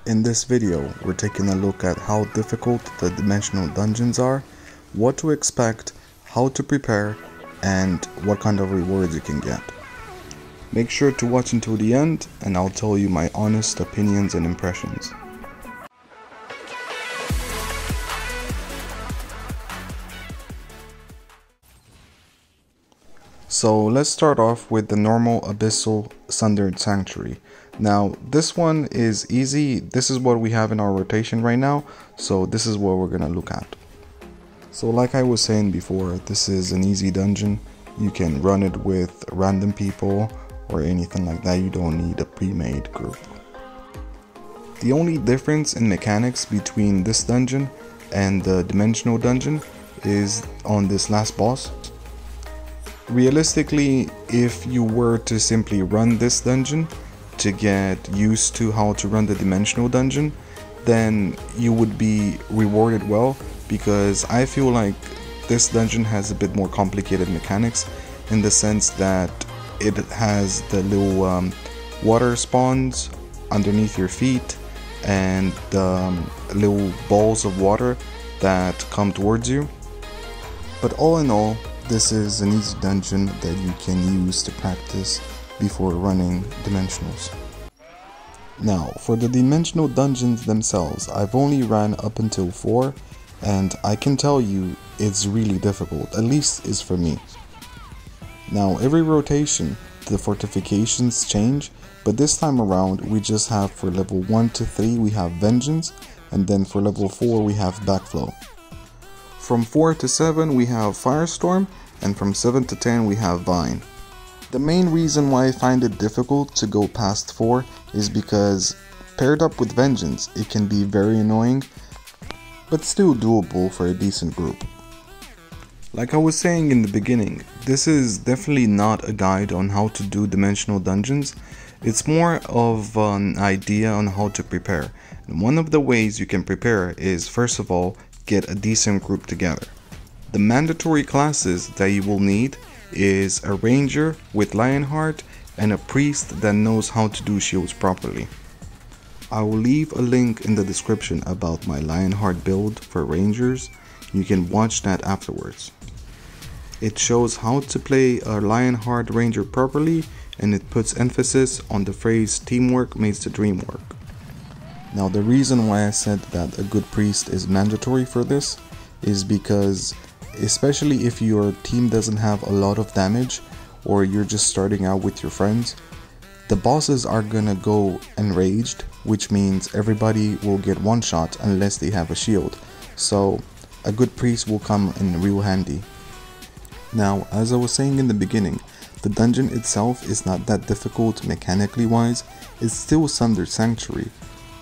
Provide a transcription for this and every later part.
In this video, we're taking a look at how difficult the dimensional dungeons are, what to expect, how to prepare, and what kind of rewards you can get. Make sure to watch until the end, and I'll tell you my honest opinions and impressions. So let's start off with the normal Abyssal Sundered Sanctuary. Now this one is easy. This is what we have in our rotation right now, so this is what we're gonna look at. So like I was saying before, this is an easy dungeon. You can run it with random people or anything like that. You don't need a pre-made group. The only difference in mechanics between this dungeon and the dimensional dungeon is on this last boss. Realistically, if you were to simply run this dungeon to get used to how to run the dimensional dungeon, then you would be rewarded well, because I feel like this dungeon has a bit more complicated mechanics in the sense that it has the little water spawns underneath your feet and little balls of water that come towards you. But all in all, this is an easy dungeon that you can use to practice before running dimensionals. Now, for the dimensional dungeons themselves, I've only ran up until 4, and I can tell you it's really difficult, at least is for me. Now, every rotation, the fortifications change, but this time around we just have for level 1 to 3 we have Vengeance, and then for level 4 we have Backflow. From 4 to 7 we have Firestorm, and from 7 to 10 we have Vine. The main reason why I find it difficult to go past 4 is because paired up with Vengeance, it can be very annoying, but still doable for a decent group. Like I was saying in the beginning, this is definitely not a guide on how to do dimensional dungeons. It's more of an idea on how to prepare. And one of the ways you can prepare is, first of all, get a decent group together. The mandatory classes that you will need is a ranger with Lionheart and a priest that knows how to do shields properly. I will leave a link in the description about my Lionheart build for rangers. You can watch that afterwards. It shows how to play a Lionheart ranger properly, and it puts emphasis on the phrase teamwork makes the dream work. Now the reason why I said that a good priest is mandatory for this is because, especially if your team doesn't have a lot of damage or you're just starting out with your friends, the bosses are gonna go enraged, which means everybody will get one shot unless they have a shield. So a good priest will come in real handy. Now, as I was saying in the beginning, the dungeon itself is not that difficult mechanically wise. It's still Sundered Sanctuary,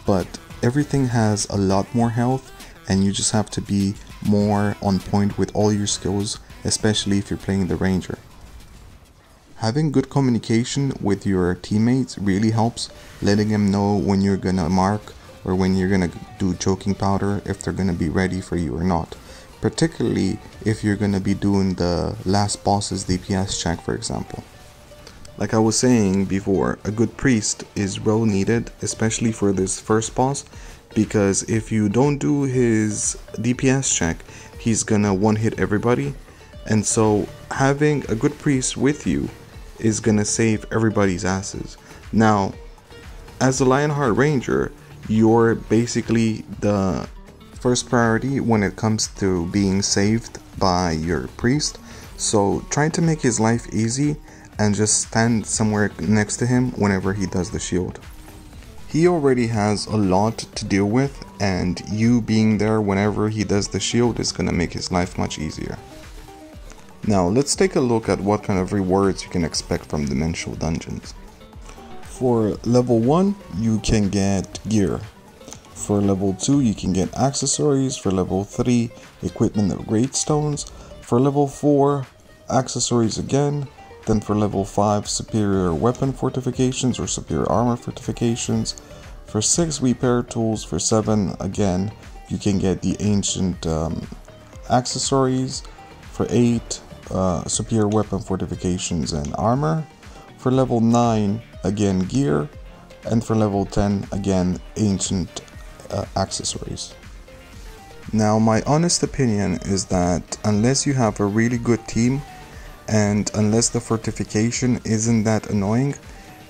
but everything has a lot more health, and you just have to be more on point with all your skills, especially if you're playing the ranger. Having good communication with your teammates really helps, letting them know when you're gonna mark or when you're gonna do choking powder, if they're gonna be ready for you or not. Particularly if you're gonna be doing the last boss's DPS check, for example. Like I was saying before, a good priest is well needed, especially for this first boss, because if you don't do his DPS check, he's gonna one-hit everybody, and so having a good priest with you is gonna save everybody's asses. Now, as a Lionheart Ranger, you're basically the first priority when it comes to being saved by your priest, so try to make his life easy and just stand somewhere next to him whenever he does the shield. He already has a lot to deal with, and you being there whenever he does the shield is gonna make his life much easier. Now let's take a look at what kind of rewards you can expect from dimensional dungeons. For level 1, you can get gear. For level 2, you can get accessories. For level 3, equipment upgrade stones. For level 4, accessories again. Then for level 5, superior weapon fortifications or superior armor fortifications. For 6, repair tools. For 7, again, you can get the ancient accessories. For 8, superior weapon fortifications and armor. For level 9, again gear. and for level 10 again ancient accessories. Now my honest opinion is that unless you have a really good team and unless the fortification isn't that annoying,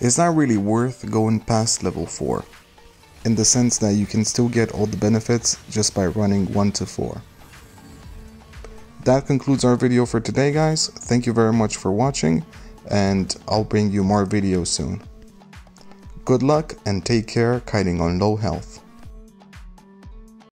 it's not really worth going past level 4, in the sense that you can still get all the benefits just by running 1 to 4. That concludes our video for today, guys. Thank you very much for watching, and I'll bring you more videos soon. Good luck and take care kiting on low health.